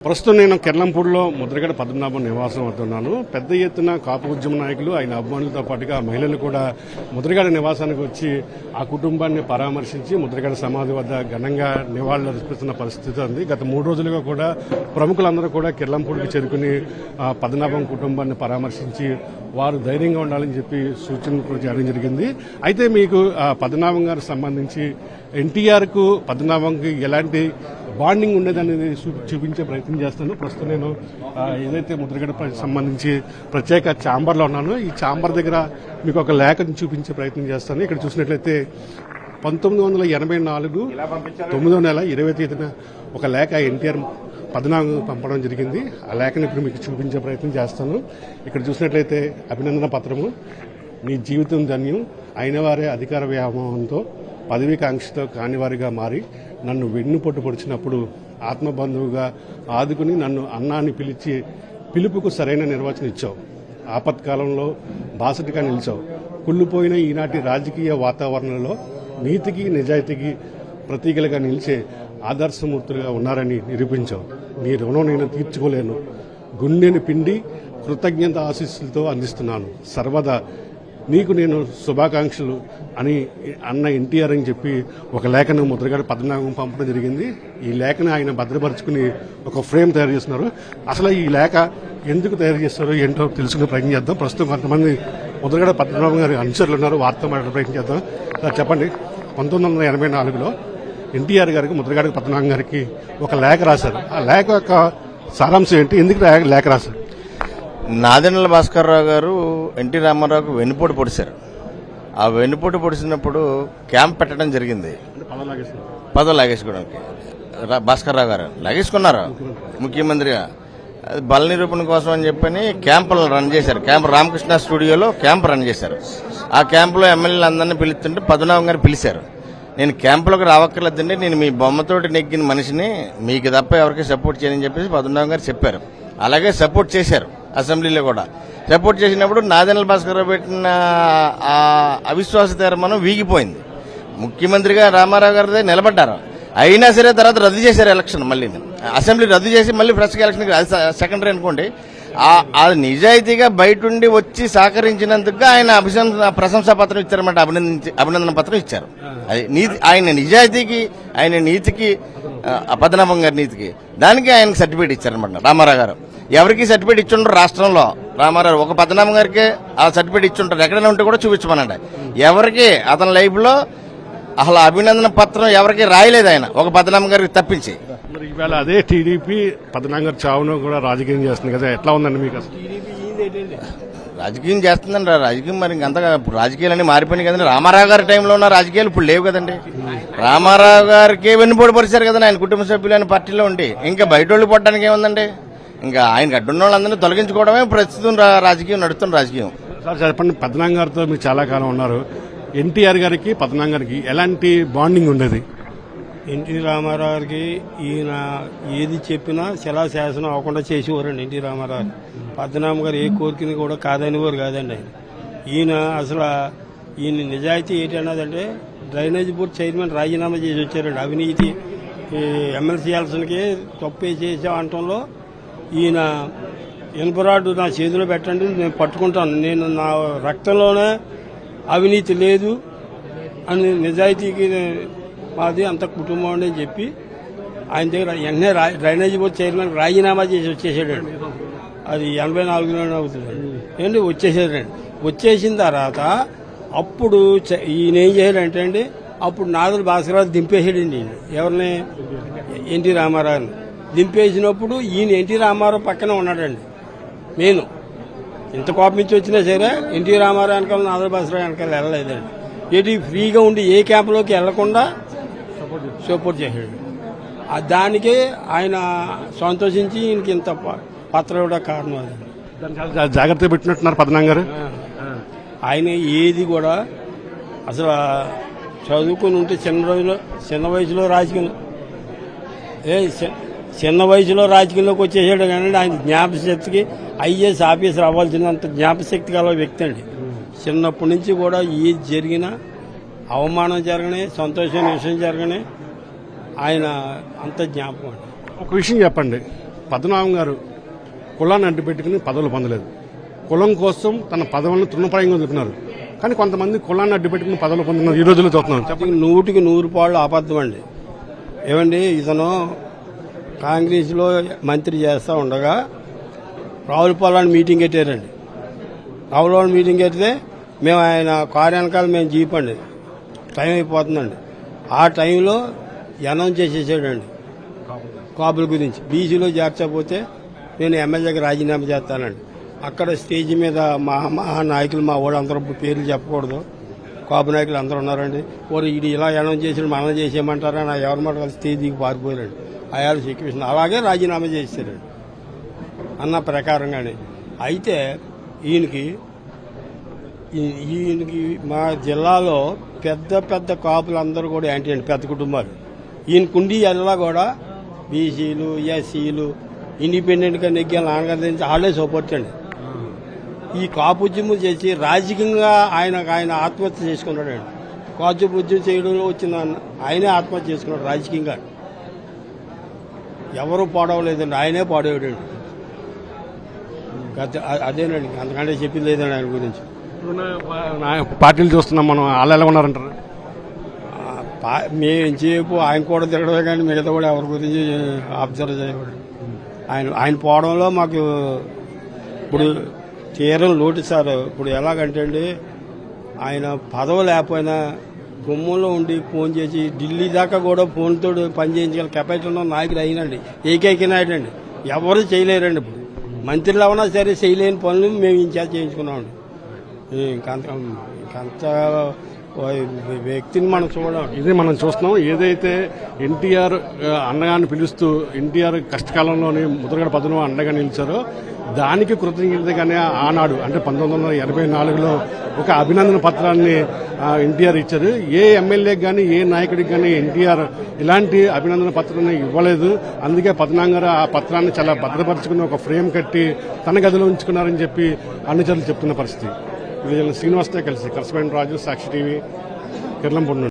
ప్రస్తుతం నేను కెర్లంపూడిలో ముద్రగడ పద్మనాభం నివాసం వస్తున్నాను. పెద్ద ఎత్తున కాపు ఉద్యమ నాయకులు, ఆయన అభిమానులతో పాటుగా మహిళలు కూడా ముద్రగడ నివాసానికి వచ్చి ఆ కుటుంబాన్ని పరామర్శించి ముద్రగడ సమాధి వద్ద ఘనంగా నివాళులు అర్పిస్తున్న పరిస్థితి ఉంది. గత 3 రోజులుగా కూడా ప్రముఖులందరూ కూడా కెర్లంపూడికి చేరుకుని పద్మనాభం కుటుంబాన్ని పరామర్శించి వారు ధైర్యంగా ఉండాలని చెప్పి సూచనలు కూడా చేయడం జరిగింది. అయితే మీకు పద్మనాభం గారికి సంబంధించి ఎన్టీఆర్ కు పద్మనాభంకి ఎలాంటి బాండింగ్ ఉండేదనేది చూపించే ప్రయత్నం చేస్తాను. ప్రస్తుతం నేను ఏదైతే ముద్రగడ సంబంధించి ప్రత్యేక ఛాంబర్లో ఉన్నానో ఈ ఛాంబర్ దగ్గర మీకు ఒక లేఖను చూపించే ప్రయత్నం చేస్తాను. ఇక్కడ చూసినట్లయితే 1984 9వ నెల 20వ తేదీన ఒక లేఖ ఎన్టీఆర్ పద్మనాభం పంపడం జరిగింది. ఆ లేఖను ఇప్పుడు మీకు చూపించే ప్రయత్నం చేస్తాను. ఇక్కడ చూసినట్లయితే అభినందన పత్రము. నీ జీవితం ధన్యం అయిన వారే అధికార వ్యామోహంతో పదవీకాంక్షతో కానివారిగా మారి నన్ను వెన్నుపోటు పొడిచినప్పుడు ఆత్మబంధువుగా ఆదుకుని నన్ను అన్నాన్ని పిలిచి పిలుపుకు సరైన నిర్వచనం ఇచ్చావు. ఆపత్కాలంలో బాసటిగా నిలిచావు. కుళ్ళిపోయిన ఈనాటి రాజకీయ వాతావరణంలో నీతికి నిజాయితీకి ప్రతీకలుగా నిలిచే ఆదర్శమూర్తులుగా ఉన్నారని నిరూపించావు. నీ రుణం నేను తీర్చుకోలేను. గుండెని పిండి కృతజ్ఞత ఆశీస్సులతో అందిస్తున్నాను. సర్వదా నీకు నేను శుభాకాంక్షలు అని అన్న ఎన్టీఆర్ అని చెప్పి ఒక లేఖను ముద్రగడ పద్మనాభం పంపడం జరిగింది. ఈ లేఖను ఆయన భద్రపరుచుకుని ఒక ఫ్రేమ్ తయారు చేస్తున్నారు. అసలు ఈ లేఖ ఎందుకు తయారు చేస్తారో ఏంటో తెలుసుకునే ప్రయత్నం చేద్దాం. ప్రస్తుతం కొంతమంది ముద్రగడ పద్మనాభం గారి అనుచరులు ఉన్నారు. వార్త మాట్లాడే ప్రయత్నం చేద్దాం. చెప్పండి, 1984లో ఎన్టీఆర్ గారికి ముద్రగడ పద్మనాభం గారికి ఒక లేఖ రాశారు. ఆ లేఖ యొక్క సారాంశం ఏంటి? ఎందుకు లేఖ రాశారు? నాదెండ్ల భాస్కర్రావు గారు ఎన్టీ రామారావుకు వెన్నుపోటు పొడిచారు. ఆ వెన్నుపోటు పొడిచినప్పుడు క్యాంప్ పెట్టడం జరిగింది. పదవి లాగేసుకోవడానికి భాస్కర్రావు గారు లాగేసుకున్నారు ముఖ్యమంత్రిగా. అది బల నిరూపణ కోసం అని చెప్పని క్యాంపులు రన్ చేశారు. క్యాంప్ రామకృష్ణ స్టూడియోలో క్యాంప్ రన్ చేశారు. ఆ క్యాంపులో ఎమ్మెల్యేలు అందరినీ పిలుస్తుంటే పద్మనాభం గారు పిలిచారు. నేను క్యాంపులోకి రావక్కర్లేదండి, నేను మీ బొమ్మతోటి నెగ్గిన మనిషిని, మీకు తప్ప ఎవరికి సపోర్ట్ చేయని చెప్పేసి పద్మనాభం గారు చెప్పారు. అలాగే సపోర్ట్ చేశారు. అసెంబ్లీలో కూడా సపోర్ట్ చేసినప్పుడు నాదెండ్ల భాస్కర్రావు పెట్టిన అవిశ్వాస తీర్మానం వీగిపోయింది. ముఖ్యమంత్రిగా రామారావు గారిదే నిలబడ్డారు. అయినా సరే తర్వాత రద్దు చేశారు ఎలక్షన్. మళ్ళీ అసెంబ్లీ రద్దు చేసి మళ్ళీ ఫ్రెష్గా ఎలక్షన్, అది సెకండరీ అనుకోండి. అది నిజాయితీగా బయటుండి వచ్చి సహకరించినందుకు ఆయన ప్రశంసా పత్రం ఇచ్చారన్నమాట. అభినందన పత్రం ఇచ్చారు. అది నీతి, ఆయన నిజాయితీకి, ఆయన నీతికి, పద్మనాభం గారి నీతికి, దానికి ఆయనకు సర్టిఫికేట్ ఇచ్చారన్నమాట రామారావు గారు. ఎవరికి సర్టిఫికేట్ ఇచ్చుంటారు రాష్ట్రంలో? రామారావు ఒక పద్మనాభం గారికి ఆ సర్టిఫికేట్ ఇచ్చుంటారు. ఎక్కడైనా ఉంటే కూడా చూపించమనండి. ఎవరికి అతని లైఫ్ లో అసలు అభినందన పత్రం ఎవరికి రాయలేదు ఆయన, ఒక పద్మనాభం గారికి తప్పించి. మరి ఇవాళ అదే టీడీపీ పద్మనాభం గారి చావును కూడా రాజకీయం చేస్తుంది కదా, ఎట్లా ఉందండి మీకు? అసలు రాజకీయం చేస్తుందండి. రాజకీయం మరి అంతగా రాజకీయాలన్నీ మారిపోయినాయి కదండి. రామారావు గారి టైంలో ఉన్న రాజకీయాలు ఇప్పుడు లేవు కదండి. రామారావు గారికి వెన్నుపోటు పరిచారు కదండి ఆయన కుటుంబ సభ్యులు ఆయన పార్టీలో ఉండి. ఇంకా బయట వాళ్ళు పడడానికి ఏముందండి? ఇంకా ఆయనకు అడ్డున్న వాళ్ళందరినీ తొలగించుకోవడమే ప్రస్తుతం రాజకీయం నడుస్తున్న రాజకీయం. సార్ చెప్పండి, పద్మనాభం గారితో మీరు చాలా కాలం ఉన్నారు. ఎన్టీఆర్ గారికి పద్మనాభం గారికి ఎలాంటి బాండింగ్ ఉండేది? ఎన్టీ రామారావు గారికి ఈయన ఏది చెప్పినా శిలాశాసనం అవ్వకుండా చేసేవారండి ఎన్టీ రామారావు. పద్మనాభం గారు ఏ కోరికని కూడా కాదనేవారు కాదండి ఆయన. ఈయన అసలు ఈయన నిజాయితీ ఏంటి అన్నదంటే, డ్రైనేజ్ బోర్డు చైర్మన్ రాజీనామా చేసి వచ్చారండి. అవినీతి ఎమ్మెల్సీ ఎలక్షన్కి తప్పు చేసే అంటంలో ఈయన ఇనుపరాడు నా చేతిలో పెట్టండి, నేను పట్టుకుంటాను, నేను నా రక్తంలోనే అవినీతి లేదు అని, నిజాయితీకి మాది అంత కుటుంబం అని చెప్పి ఆయన దగ్గర వెంటనే డ్రైనేజ్ బోర్డు చైర్మన్ రాజీనామా చేసి వచ్చేసాడండి. అది 84లోనే అవుతుందండి. ఏంటి వచ్చేసాడండి. వచ్చేసిన తర్వాత అప్పుడు ఈయన ఏం చేయాలంటే అండి, అప్పుడు నాదెండ్ల భాస్కర్రావు దింపేసాడండి ఈయన. ఎవరిని? ఎన్టీ రామారావుని దింపేసినప్పుడు ఈయన ఎన్టీ రామారావు పక్కనే ఉన్నాడండి. నేను ఇంత కోపించి వచ్చినా సరే ఎన్టీ రామారావు వెనకాల నాదెండ్ల భాస్కర్రావు వెనకాల వెళ్ళలేదండి. ఏంటి ఫ్రీగా ఉండి ఏ క్యాంపులోకి వెళ్లకుండా సపోర్ట్ చేశాడు. దానికే ఆయన సంతోషించి ఈయనకి ఇంత పత్రం కూడా కారణం అది. జాగ్రత్త పెట్టినట్టున్నారు పద్మనాభం గారు. ఆయన ఏది కూడా అసలు చదువుకుని ఉంటే చిన్న వయసులో రాజకీయంలోకి వచ్చేసాడు. కానీ ఆయన జ్ఞాపశక్తికి ఐఏఎస్ ఆఫీసర్ అవ్వాల్సినంత జ్ఞాపశక్తి గల వ్యక్తి అండి. చిన్నప్పటి నుంచి కూడా ఏది జరిగినా, అవమానం జరగనే, సంతోషమైన విషయం జరగనే ఆయన అంత జ్ఞాపకం. ఒక విషయం చెప్పండి, పద్మనాభం గారు కులాన్ని అడ్డుపెట్టుకుని పదవులు పొందలేదు. కులం కోసం తన పదవులను తృణప్రాయంగా వదులుకున్నారు. కానీ కొంతమంది కులాన్ని అడ్డుపెట్టుకుని పదవులు పొందుతున్నారు. ఈ రోజుల్లో చూస్తున్నాం. చెప్పండి, 100% అబద్ధం అండి. ఏమండి, ఇతను కాంగ్రెస్లో మంత్రి చేస్తూ ఉండగా రావులపాలెం మీటింగ్ పెట్టారండి. రావులపాలెం మీటింగ్ పెడితే మేము ఆయన కార్యాలకాలు మేము జీపండి, టైం అయిపోతుందండి. ఆ టైంలో అనౌన్స్ చేసేసాడండి కాపుల గురించి. బీసీలో చేర్చకపోతే నేను ఎమ్మెల్యేకి రాజీనామా చేస్తానండి. అక్కడ స్టేజ్ మీద మా నాయకులు, మా వాళ్ళు అందరూ పేర్లు చెప్పకూడదు, కాపు నాయకులు అందరూ ఉన్నారండి. ఇది ఇలా అనౌన్స్ చేసి మనం చేసేయమంటారా నా ఎవరి మాట కలిసి స్టేజ్ దిగి పారిపోయారండి. అయాలు సిచ్యువేషన్ అలాగే రాజీనామా చేశారండి అన్న ప్రకారంగానే. అయితే ఈయనకి మా జిల్లాలో పెద్ద పెద్ద కాపులు అందరూ కూడా ఏంటి అండి, పెద్ద కుటుంబాలు. ఈయన కుండి జిల్లా కూడా బీసీలు, ఎస్సీలు ఇండిపెండెంట్గా నెగ్గే నాన్నగారి నుంచి వాళ్ళే సపోర్ట్ అండి. ఈ కాపు ఉద్యమం చేసి రాజకీయంగా ఆయన ఆత్మహత్య చేసుకున్నాడండి. కాపు ఉద్యమం చేయడంలో వచ్చిన ఆయనే ఆత్మహత్య చేసుకున్నాడు రాజకీయంగా. ఎవరు పాడవలేదండి, ఆయనే పాడేవాడండి. అదేనండి, అంతకంటే చెప్పింది లేదండి ఆయన గురించి. పార్టీలు చూస్తున్నాం మనం, వాళ్ళు ఎలా ఉన్నారంటారు? మేము చెప్పు ఆయన కూడా తిరగడమే కానీ మిగతా కూడా ఎవరి గురించి అబ్జర్వ్ చేయకూడదు. ఆయన పోవడంలో మాకు ఇప్పుడు తీరం లోటు సార్. ఇప్పుడు ఎలాగంటే అండి, ఆయన పదవి లేకపోయినా గుమ్మంలో ఉండి ఫోన్ చేసి ఢిల్లీ దాకా కూడా ఫోన్తో పని చేయించగల కెపాసిటీ ఉన్న నాయకుడు అయినండి, ఏకైక నాయుడు అండి. ఎవరు చేయలేరండి. ఇప్పుడు మంత్రులు అవునా సరే చేయలేని పనులు మేము ఇంచేత చేయించుకున్నామండి. ఇంకంత వ్యక్తిని మనం చూడాలి. ఇదే మనం చూస్తున్నాం. ఏదైతే ఎన్టీఆర్ అండగాన్ని పిలుస్తూ ఎన్టీఆర్ కష్టకాలంలోని ముద్రగడ పద్మనాభం అండగా నిలిచారో దానికి కృతజ్ఞతగానే ఆనాడు అంటే 1984లో ఒక అభినందన పత్రాన్ని ఎన్టీఆర్ ఇచ్చారు. ఏ ఎమ్మెల్యేకి కానీ ఏ నాయకుడికి కానీ ఎన్టీఆర్ ఇలాంటి అభినందన పత్రాన్ని ఇవ్వలేదు. అందుకే పద్మనాభం గారు ఆ పత్రాన్ని చాలా భద్రపరుచుకుని ఒక ఫ్రేమ్ కట్టి తన గదిలో ఉంచుకున్నారని చెప్పి అనుచరులు చెప్తున్న పరిస్థితి. శ్రీనివాస్తో కలిసి కరస్పాండెంట్ రాజు, సాక్షి టీవీ, కిర్లంపూడి నుండి.